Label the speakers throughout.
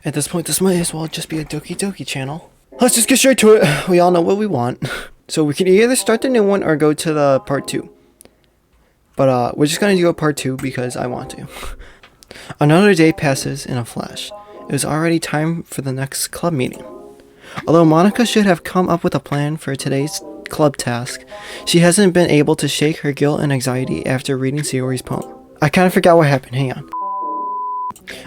Speaker 1: At this point, this might as well just be a Doki Doki channel. Let's just get straight to it. We all know what we want. So we can either start the new one or go to the part 2. But we're just gonna do a part 2 because I want to. Another day passes in a flash. It was already time for the next club meeting. Although Monica should have come up with a plan for today's club task, she hasn't been able to shake her guilt and anxiety after reading Sayori's poem. I kind of forgot what happened, hang on.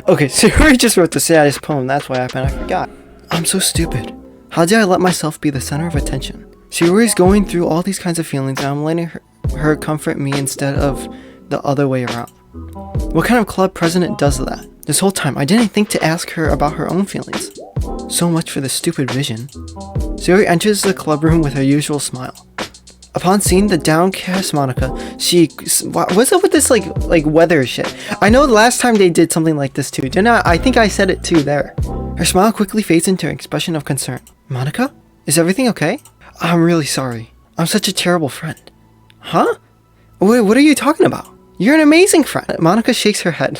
Speaker 1: Okay, Sayori just wrote the saddest poem, that's what happened, I forgot. I'm so stupid. How did I let myself be the center of attention? Sayori's going through all these kinds of feelings and I'm letting her comfort me instead of the other way around. What kind of club president does that? This whole time, I didn't think to ask her about her own feelings. So much for the stupid vision. Sayori enters the club room with her usual smile. Upon seeing the downcast Monica, what's up with this like weather shit? I know the last time they did something like this too, didn't I? I think I said it too there. Her smile quickly fades into an expression of concern. Monica? Is everything okay? I'm really sorry. I'm such a terrible friend. Huh? Wait, what are you talking about? You're an amazing friend. Monica shakes her head.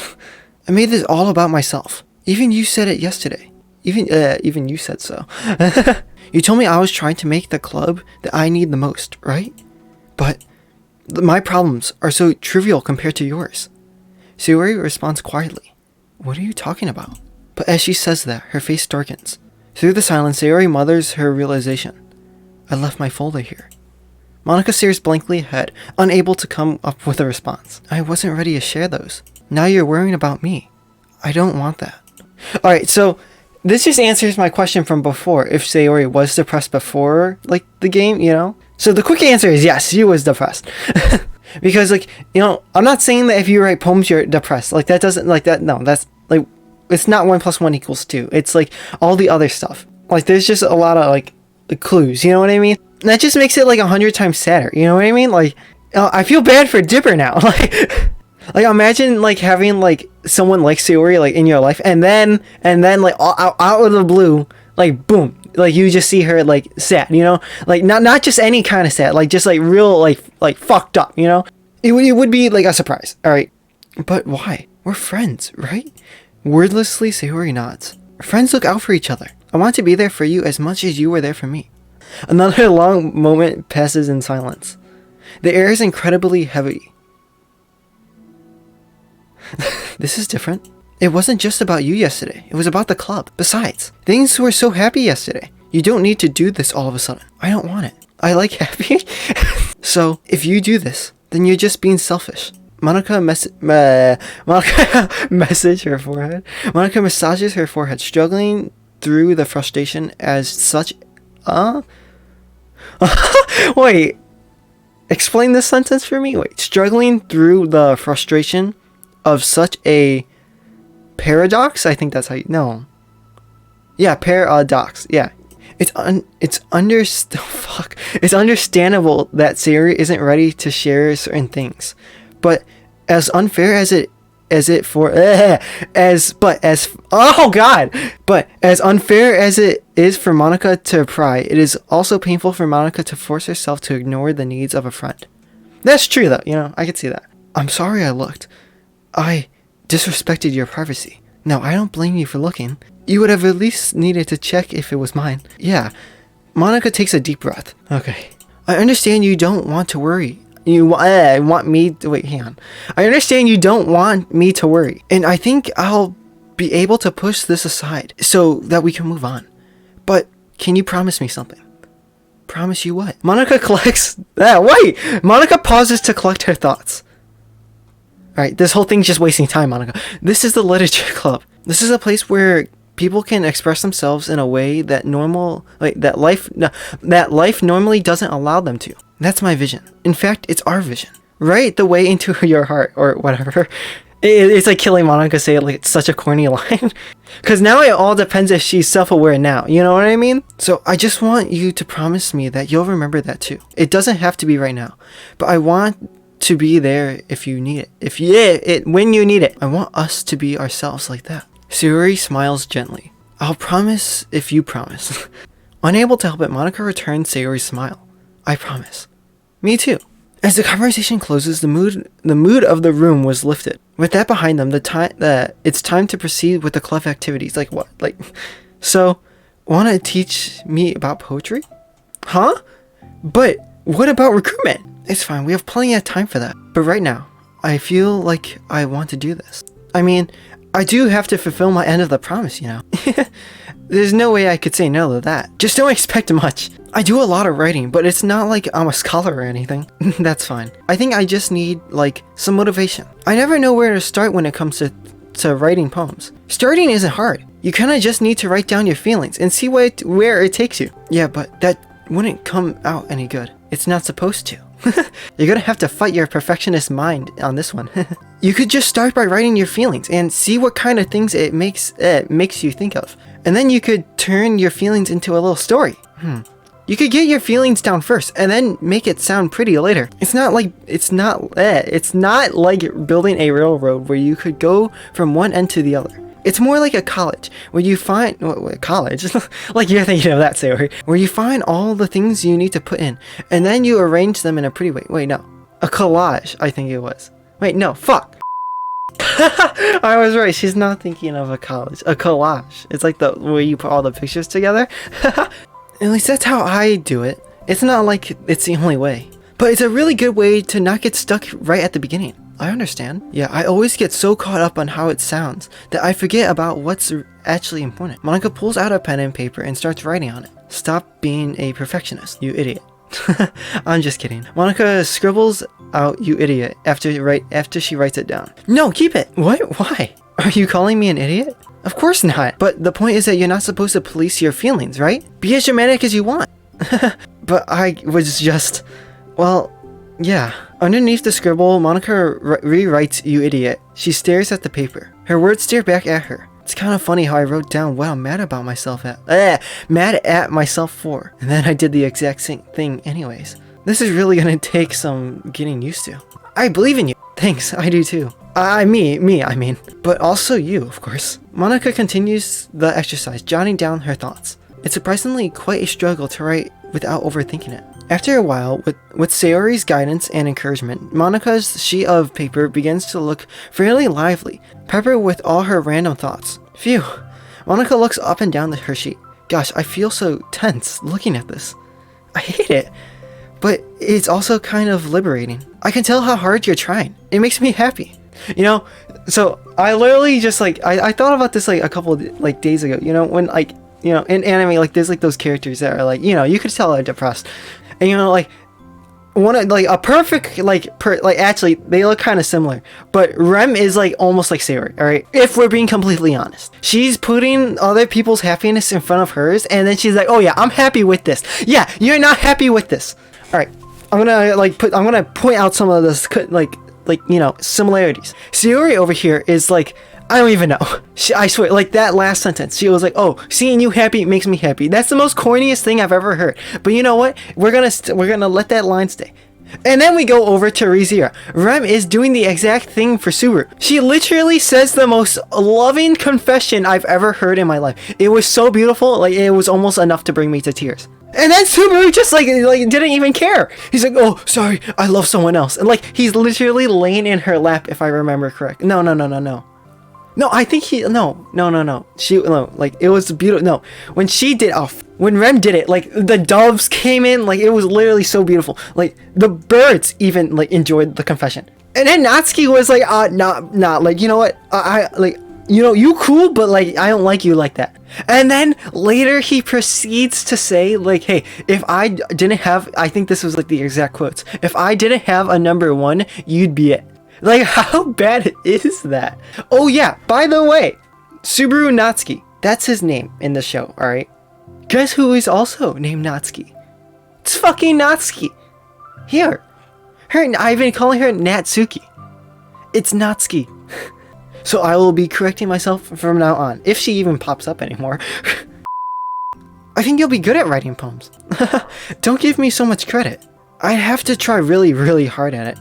Speaker 1: I made this all about myself. Even you said it yesterday. Even you said so. You told me I was trying to make the club that I need the most, right? But my problems are so trivial compared to yours. Sayori responds quietly. What are you talking about? But as she says that, her face darkens. Through the silence, Sayori mothers her realization. I left my folder here. Monica stares blankly ahead, unable to come up with a response. I wasn't ready to share those. Now you're worrying about me. I don't want that. Alright, so this just answers my question from before, if Sayori was depressed before, like, the game, you know? So the quick answer is yes, she was depressed. Because, like, you know, I'm not saying that if you write poems you're depressed. Like, that doesn't, like, that, no, that's, like, it's not 1 + 1 = 2. It's, like, all the other stuff. Like, there's just a lot of, like clues, you know what I mean? And that just makes it, like, 100 times sadder, you know what I mean? Like, I feel bad for Dipper now, like, imagine, like, having, like, someone like Sayori, like, in your life, and then, like, out of the blue, like, boom, like, you just see her, like, sad, you know? Like, not just any kind of sad, like, just, like, real, like, fucked up, you know? It would be, like, a surprise, alright? But why? We're friends, right? Wordlessly, Sayori nods. Friends look out for each other. I want to be there for you as much as you were there for me. Another long moment passes in silence. The air is incredibly heavy. This is different. It wasn't just about you yesterday. It was about the club. Besides, things were so happy yesterday. You don't need to do this all of a sudden. I don't want it. I like happy. So, if you do this, then you're just being selfish. Monica message her forehead. Monica massages her forehead, struggling through the frustration as such. Wait. Explain this sentence for me. Wait. Struggling through the frustration of such a paradox. I think that's how you. No. Yeah, paradox. Yeah. It's understandable that Sayori isn't ready to share certain things. But as unfair as unfair as it is for Monica to pry, it is also painful for Monica to force herself to ignore the needs of a friend. That's true though, you know, I could see that. I'm sorry I looked. I disrespected your privacy. No, I don't blame you for looking. You would have at least needed to check if it was mine. Yeah. Monica takes a deep breath. Okay. I understand you don't want to worry. You want me to wait, hang on. I understand you don't want me to worry. And I think I'll be able to push this aside so that we can move on. But can you promise me something? Promise you what? Monica collects... Monica pauses to collect her thoughts. Alright, this whole thing's just wasting time, Monica. This is the literature club. This is a place where people can express themselves in a way that life normally doesn't allow them to. That's my vision. In fact, it's our vision. Write the way into your heart, or whatever. It's like killing Monica say it like it's such a corny line. Because now it all depends if she's self-aware now. You know what I mean? So I just want you to promise me that you'll remember that too. It doesn't have to be right now. But I want to be there if you need it. When you need it. I want us to be ourselves like that. Sayori smiles gently. I'll promise if you promise. Unable to help it, Monica returns Sayori's smile. I promise. Me too. As the conversation closes, the mood of the room was lifted. With that behind them, it's time to proceed with the club activities. Like what? So, want to teach me about poetry? Huh? But what about recruitment? It's fine, we have plenty of time for that. But right now, I feel like I want to do this. I mean, I do have to fulfill my end of the promise, you know. There's no way I could say no to that. Just don't expect much. I do a lot of writing, but it's not like I'm a scholar or anything. That's fine. I think I just need, like, some motivation. I never know where to start when it comes to writing poems. Starting isn't hard. You kind of just need to write down your feelings and see where it takes you. Yeah, but that wouldn't come out any good. It's not supposed to. You're gonna have to fight your perfectionist mind on this one. You could just start by writing your feelings and see what kind of things it makes you think of. And then you could turn your feelings into a little story. You could get your feelings down first and then make it sound pretty later. It's not like building a railroad where you could go from one end to the other. It's more like a college where you find college like you're thinking of that theory, where you find all the things you need to put in and then you arrange them in a pretty way. Wait, no, a collage, I think it was. Wait, no, fuck. I was right. She's not thinking of a college. A collage. It's like the where you put all the pictures together. At least that's how I do it. It's not like it's the only way, but it's a really good way to not get stuck right at the beginning. I understand. Yeah, I always get so caught up on how it sounds that I forget about what's actually important. Monica pulls out a pen and paper and starts writing on it. Stop being a perfectionist, you idiot. I'm just kidding. Monica scribbles out "you idiot" after she writes it down. No, keep it. What? Why? Are you calling me an idiot? Of course not. But the point is that you're not supposed to police your feelings, right? Be as dramatic as you want. But I was just... Well, yeah. Underneath the scribble, Monica rewrites "you idiot." She stares at the paper. Her words stare back at her. It's kind of funny how I wrote down what I'm mad about myself mad at myself for. And then I did the exact same thing anyways. This is really gonna take some getting used to. I believe in you. Thanks, I do too. I mean. But also you, of course. Monica continues the exercise, jotting down her thoughts. It's surprisingly quite a struggle to write without overthinking it. After a while, with Sayori's guidance and encouragement, Monica's sheet of paper begins to look fairly lively, peppered with all her random thoughts. Phew. Monica looks up and down her sheet. Gosh, I feel so tense looking at this. I hate it. But it's also kind of liberating. I can tell how hard you're trying. It makes me happy. You know, so I literally just I thought about this a couple of days ago, you know, when in anime, there's those characters that are you could tell are depressed. And a perfect actually they look kind of similar, but Rem is almost like Sayori, all right, if we're being completely honest. She's putting other people's happiness in front of hers, and then she's like, oh yeah, I'm happy with this. Yeah, you're not happy with this. All right, I'm gonna point out some of this similarities. Sayori over here is I don't even know. I swear, that last sentence, she was like, oh, seeing you happy makes me happy. That's the most corniest thing I've ever heard. But you know what? We're gonna let that line stay. And then we go over to Rizira. Rem is doing the exact thing for Subaru. She literally says the most loving confession I've ever heard in my life. It was so beautiful, it was almost enough to bring me to tears. And then Subaru just didn't even care. He's like, oh, sorry, I love someone else. And he's literally laying in her lap, if I remember correct. No. No, I think no. It was beautiful. No, when she did, when Rem did it, the doves came in, it was literally so beautiful. The birds even, enjoyed the confession. And then Natsuki was you know what, you cool, but I don't like you like that. And then later he proceeds to say, hey, if I didn't have, I think this was the exact quotes, if I didn't have a number one, you'd be it. How bad is that? Oh yeah, by the way, Subaru Natsuki, that's his name in the show, alright? Guess who is also named Natsuki? It's fucking Natsuki. Here. I've been calling her Natsuki. It's Natsuki. So I will be correcting myself from now on, if she even pops up anymore. I think you'll be good at writing poems. Don't give me so much credit. I'd have to try really, really hard at it.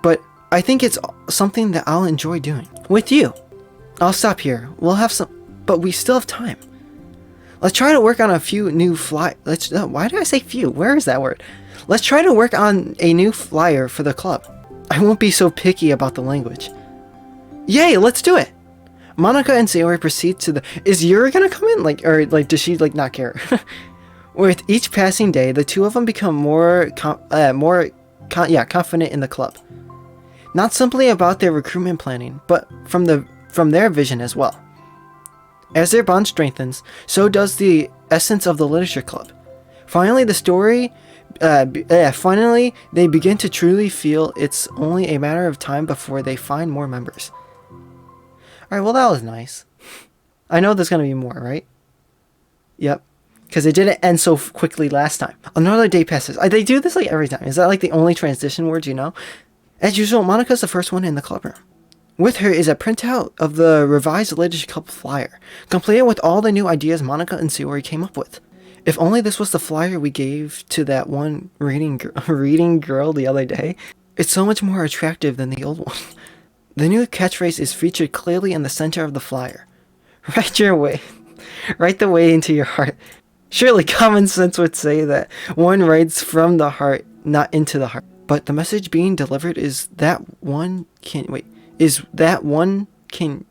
Speaker 1: But I think it's something that I'll enjoy doing. With you. I'll stop here. We'll have some... But we still have time. Let's try to work on a few new why did I say few? Where is that word? Let's try to work on a new flyer for the club. I won't be so picky about the language. Yay, let's do it! Monica and Sayori proceed to the... Is Yuri gonna come in? Does she, not care? With each passing day, the two of them become more confident in the club. Not simply about their recruitment planning, but from their vision as well. As their bond strengthens, so does the essence of the literature club. Finally, finally, they begin to truly feel it's only a matter of time before they find more members. Alright, well that was nice. I know there's gonna be more, right? Yep. Because it didn't end so quickly last time. Another day passes. They do this every time. Is that the only transition words you know? As usual, Monica's the first one in the club room. With her is a printout of the revised literature club flyer, completed with all the new ideas Monica and Sayori came up with. If only this was the flyer we gave to that one reading girl the other day. It's so much more attractive than the old one. The new catchphrase is featured clearly in the center of the flyer. Write the way into your heart. Surely common sense would say that one writes from the heart, not into the heart. But the message being delivered is that one can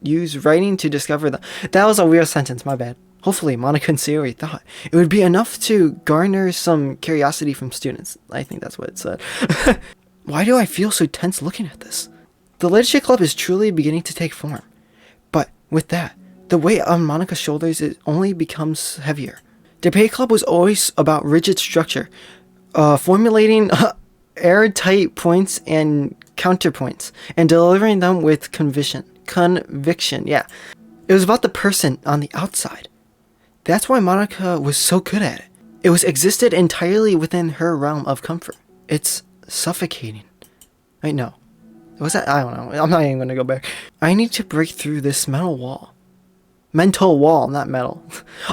Speaker 1: use writing to discover the... That was a weird sentence, my bad. Hopefully, Monica and Sayori thought it would be enough to garner some curiosity from students. I think that's what it said. Why do I feel so tense looking at this? The literature club is truly beginning to take form. But with that, the weight on Monica's shoulders only becomes heavier. Debate club was always about rigid structure, formulating airtight points and counterpoints, and delivering them with conviction. Yeah. It was about the person on the outside. That's why Monica was so good at it. It was existed entirely within her realm of comfort. It's suffocating. Wait, no. Was that? I don't know. I'm not even going to go back. I need to break through this mental wall, not metal.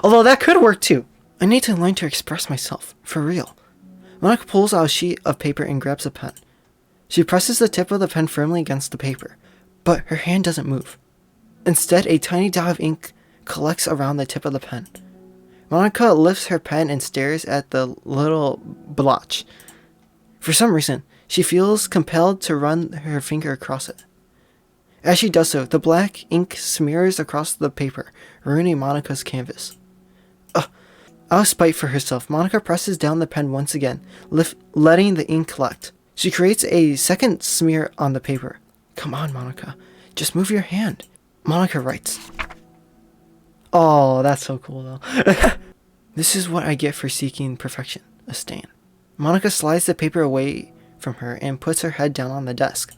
Speaker 1: Although that could work too. I need to learn to express myself, for real. Monica pulls out a sheet of paper and grabs a pen. She presses the tip of the pen firmly against the paper, but her hand doesn't move. Instead, a tiny dot of ink collects around the tip of the pen. Monica lifts her pen and stares at the little blotch. For some reason, she feels compelled to run her finger across it. As she does so, the black ink smears across the paper, ruining Monica's canvas. Out of spite for herself, Monica presses down the pen once again, letting the ink collect. She creates a second smear on the paper. Come on, Monica. Just move your hand. Monica writes. Oh, that's so cool, though. This is what I get for seeking perfection. A stain. Monica slides the paper away from her and puts her head down on the desk.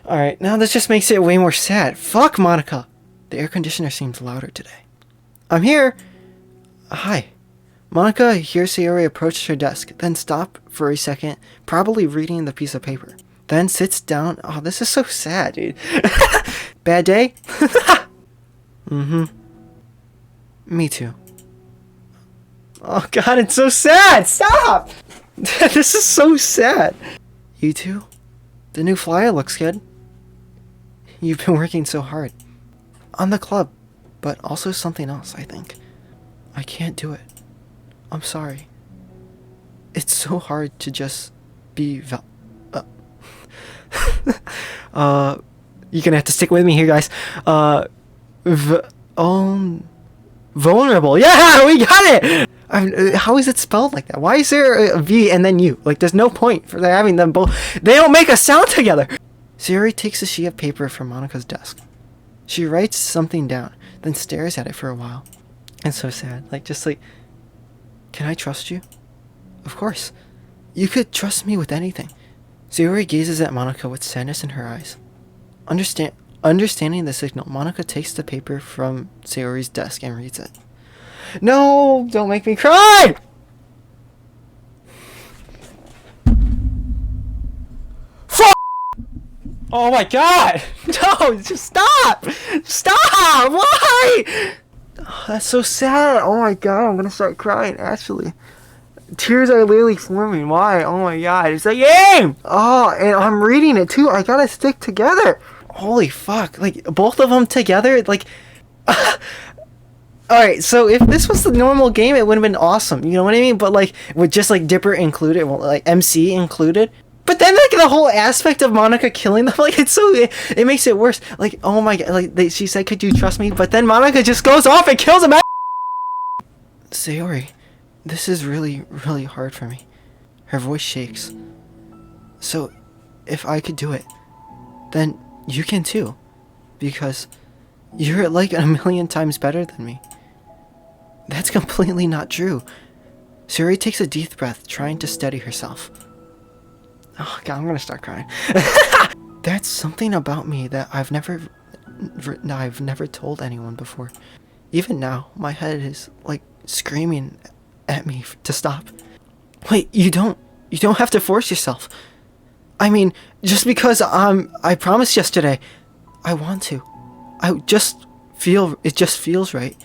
Speaker 1: Alright, now this just makes it way more sad. Fuck, Monica! The air conditioner seems louder today. I'm here! Hi. Monica hears Sayori approach her desk, then stop for a second, probably reading the piece of paper. Then sits down. Oh, this is so sad, dude. Bad day? Mm-hmm. Me too. Oh god, it's so sad! Stop! This is so sad. You too? The new flyer looks good. You've been working so hard. On the club, but also something else, I think. I can't do it. I'm sorry. It's so hard to just be you're gonna have to stick with me here, guys. Vulnerable. Yeah, we got it! How is it spelled like that? Why is there a V and then U? There's no point for having them both. They don't make a sound together! Sayori takes a sheet of paper from Monica's desk. She writes something down, then stares at it for a while. It's so sad. Can I trust you? Of course. You could trust me with anything. Sayori gazes at Monica with sadness in her eyes. Understanding the signal, Monica takes the paper from Sayori's desk and reads it. No! Don't make me cry! Fuck! Oh my god! No! Just stop! Stop! Why? Oh, that's so sad. Oh my god, I'm gonna start crying, actually. Tears are literally forming. Why? Oh my god, it's a game! Oh, and I'm reading it too. I gotta stick together. Holy fuck. Both of them together? Alright, so if this was the normal game, it would have been awesome. You know what I mean? But like, with just like Dipper included, well, like MC included. But then like the whole aspect of Monica killing them, like it's so, it makes it worse. Like, oh my god, like she said, could you trust me? But then Monica just goes off and kills him. Sayori, this is really, really hard for me. Her voice shakes. So, if I could do it, then you can too. Because you're like a million times better than me. That's completely not true. Sayori takes a deep breath, trying to steady herself. Oh god, I'm gonna start crying. That's something about me that I've never told anyone before. Even now, my head is like screaming at me to stop. Wait, you don't have to force yourself. I mean, just because I promised yesterday, I want to. It just feels right.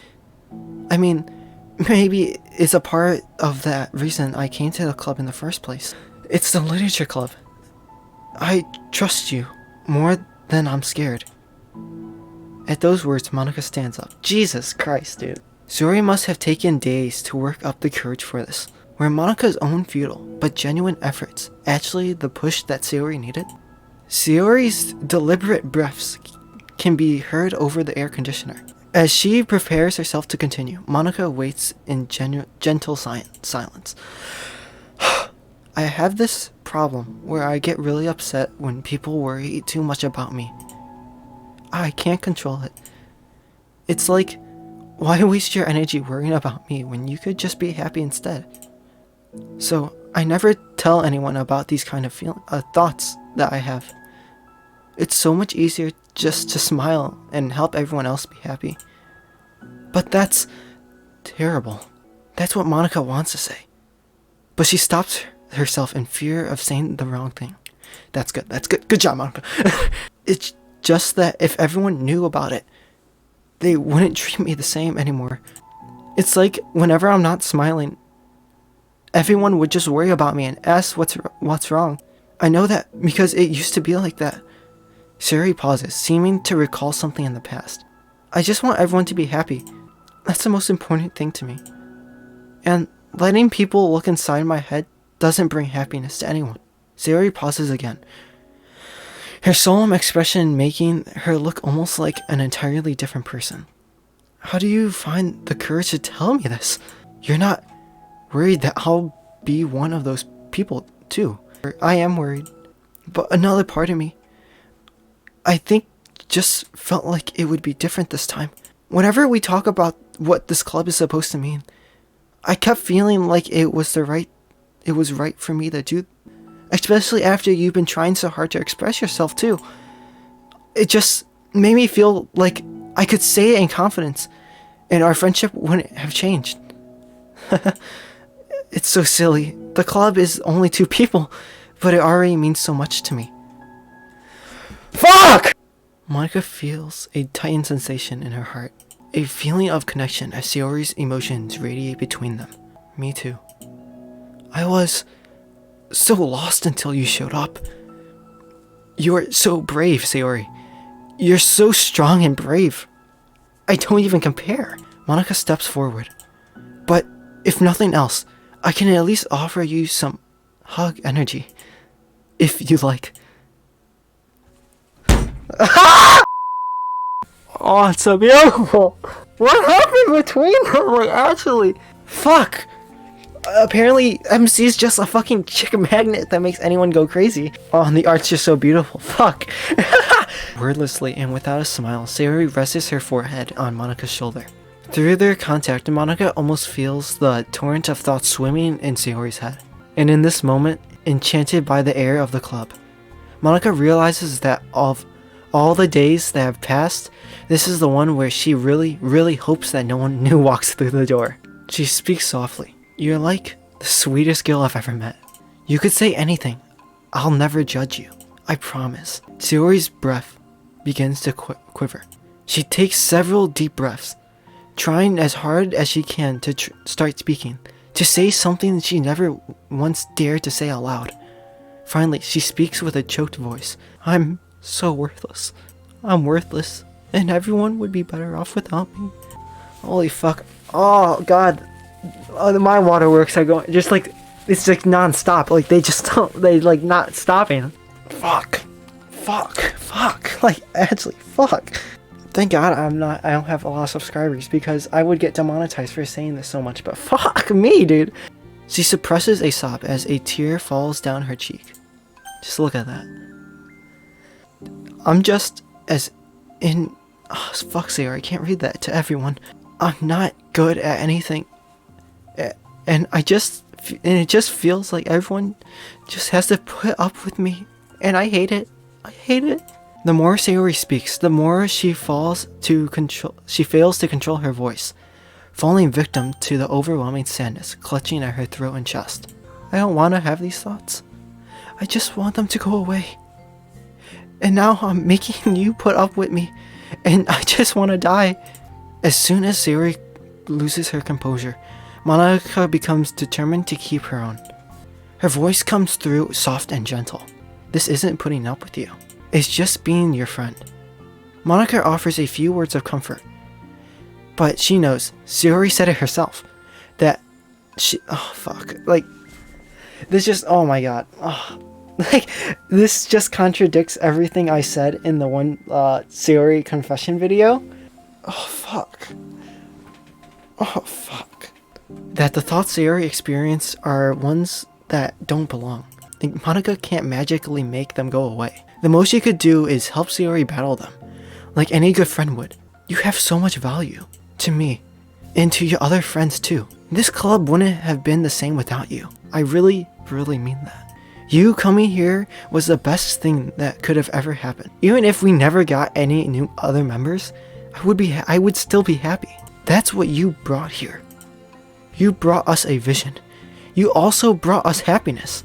Speaker 1: I mean, maybe it's a part of that reason I came to the club in the first place. It's the literature club. I trust you more than I'm scared. At those words, Monica stands up. Jesus Christ, dude. Sayori must have taken days to work up the courage for this. Were Monica's own futile but genuine efforts actually the push that Sayori needed? Sayori's deliberate breaths can be heard over the air conditioner. As she prepares herself to continue, Monica waits in gentle silence. I have this problem where I get really upset when people worry too much about me. I can't control it. It's like, why waste your energy worrying about me when you could just be happy instead? So, I never tell anyone about these kind of thoughts that I have. It's so much easier just to smile and help everyone else be happy. But that's terrible. That's what Monica wants to say. But she stops herself in fear of saying the wrong thing. That's good. Good job, Monica. It's just that if everyone knew about it, they wouldn't treat me the same anymore. It's like whenever I'm not smiling, everyone would just worry about me and ask what's wrong. I know that because it used to be like that. Sayori pauses, seeming to recall something in the past. I just want everyone to be happy. That's the most important thing to me. And letting people look inside my head doesn't bring happiness to anyone. Sayori pauses again, her solemn expression making her look almost like an entirely different person. How do you find the courage to tell me this? You're not worried that I'll be one of those people too? I am worried, but another part of me, I think, just felt like it would be different this time. Whenever we talk about what this club is supposed to mean, I kept feeling like it was right for me to do, especially after you've been trying so hard to express yourself too. It just made me feel like I could say it in confidence, and our friendship wouldn't have changed. It's so silly. The club is only 2 people, but it already means so much to me. Fuck! Monica feels a tightened sensation in her heart, a feeling of connection as Sayori's emotions radiate between them. Me too. I was so lost until you showed up. You're so brave, Sayori. You're so strong and brave. I don't even compare. Monica steps forward. But if nothing else, I can at least offer you some hug energy, if you like. Oh, it's so beautiful. What happened between them? Like, actually, fuck. Apparently, MC is just a fucking chick magnet that makes anyone go crazy. Oh, and the art's just so beautiful. Fuck. Wordlessly and without a smile, Sayori rests her forehead on Monica's shoulder. Through their contact, Monica almost feels the torrent of thoughts swimming in Sayori's head. And in this moment, enchanted by the air of the club, Monica realizes that of all the days that have passed, this is the one where she really, really hopes that no one new walks through the door. She speaks softly. You're like the sweetest girl I've ever met. You could say anything. I'll never judge you. I promise. Sayori's breath begins to quiver. She takes several deep breaths, trying as hard as she can to start speaking, to say something she never once dared to say out loud. Finally, she speaks with a choked voice. I'm so worthless. I'm worthless, and everyone would be better off without me. Holy fuck. Oh god. My waterworks are going just like it's like non-stop. Like they just don't like not stopping. Fuck. Like actually fuck. Thank god I don't have a lot of subscribers because I would get demonetized for saying this so much, but fuck me, dude. She suppresses a sob as a tear falls down her cheek. Just look at that. I'm just as in... Oh, fuck, Sarah, I can't read that to everyone. I'm not good at anything. And it just feels like everyone just has to put up with me. And I hate it. I hate it. The more Sayori speaks, the more she fails to control her voice, falling victim to the overwhelming sadness clutching at her throat and chest. I don't want to have these thoughts. I just want them to go away. And now I'm making you put up with me, and I just want to die. As soon as Sayori loses her composure, Monica becomes determined to keep her own. Her voice comes through soft and gentle. This isn't putting up with you. It's just being your friend. Monica offers a few words of comfort. But she knows, Sayori said it herself, that she... Oh, fuck. Like, this just... Oh my god. Oh. Like, this just contradicts everything I said in the one Sayori confession video. Oh, fuck. Oh, fuck. That the thoughts Sayori experience are ones that don't belong. Like, Monica can't magically make them go away. The most she could do is help Sayori battle them, like any good friend would. You have so much value. To me. And to your other friends too. This club wouldn't have been the same without you. I really, really mean that. You coming here was the best thing that could have ever happened. Even if we never got any new other members, I would still be happy. That's what you brought here. You brought us a vision. You also brought us happiness.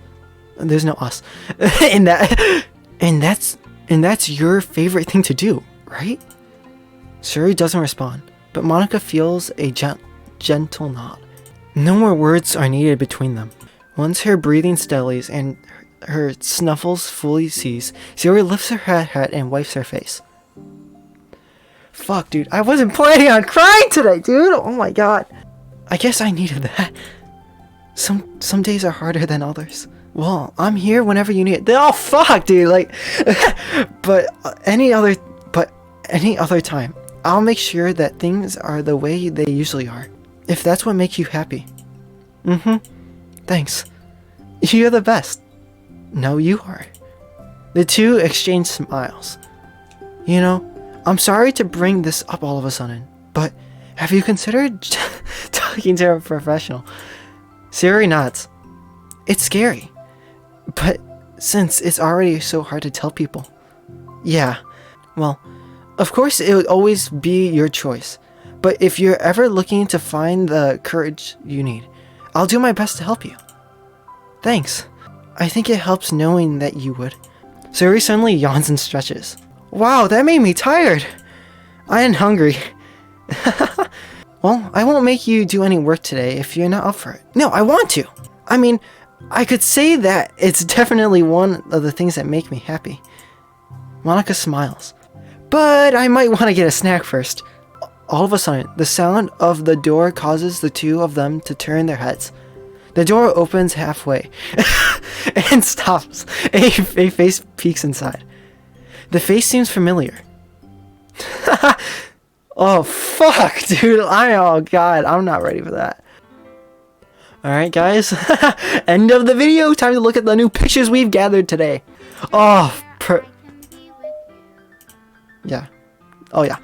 Speaker 1: There's no us. and that's your favorite thing to do, right? Sayori doesn't respond, but Monica feels a gentle nod. No more words are needed between them. Once her breathing steadies and her snuffles fully cease, Sayori lifts her head and wipes her face. Fuck, dude. I wasn't planning on crying today, dude. Oh my god. I guess I needed that. Some days are harder than others. Well, I'm here whenever you need it. Oh fuck, dude. Like, but any other time, I'll make sure that things are the way they usually are. If that's what makes you happy. Thanks. You're the best. No, you are. The two exchange smiles. You know, I'm sorry to bring this up all of a sudden, but have you considered talking to a professional? Sayori nods. It's scary, but since it's already so hard to tell people. Yeah, well, of course it would always be your choice, but if you're ever looking to find the courage you need, I'll do my best to help you. Thanks. I think it helps knowing that you would. Sayori suddenly yawns and stretches. Wow, that made me tired. I am hungry. Well, I won't make you do any work today if you're not up for it. No, I want to. I mean, I could say that it's definitely one of the things that make me happy. Monica smiles. But I might want to get a snack first. All of a sudden, the sound of the door causes the two of them to turn their heads. The door opens halfway and stops. A face peeks inside. The face seems familiar. Oh, fuck, dude. Oh, God. I'm not ready for that. Alright, guys. End of the video. Time to look at the new pictures we've gathered today. Oh, yeah. Oh, yeah.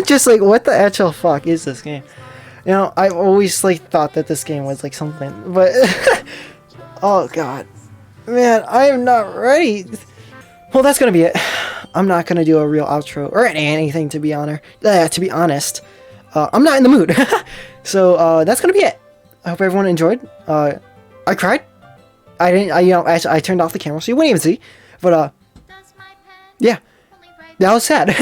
Speaker 1: Just like, what the actual fuck is this game? You know, I've always, like, thought that this game was, like, something, but... oh, God. Man, I am not ready. Well, that's gonna be it. I'm not gonna do a real outro or anything, to be honest. I'm not in the mood. So, that's gonna be it. I hope everyone enjoyed. I cried. I turned off the camera so you wouldn't even see. But, yeah. That was sad.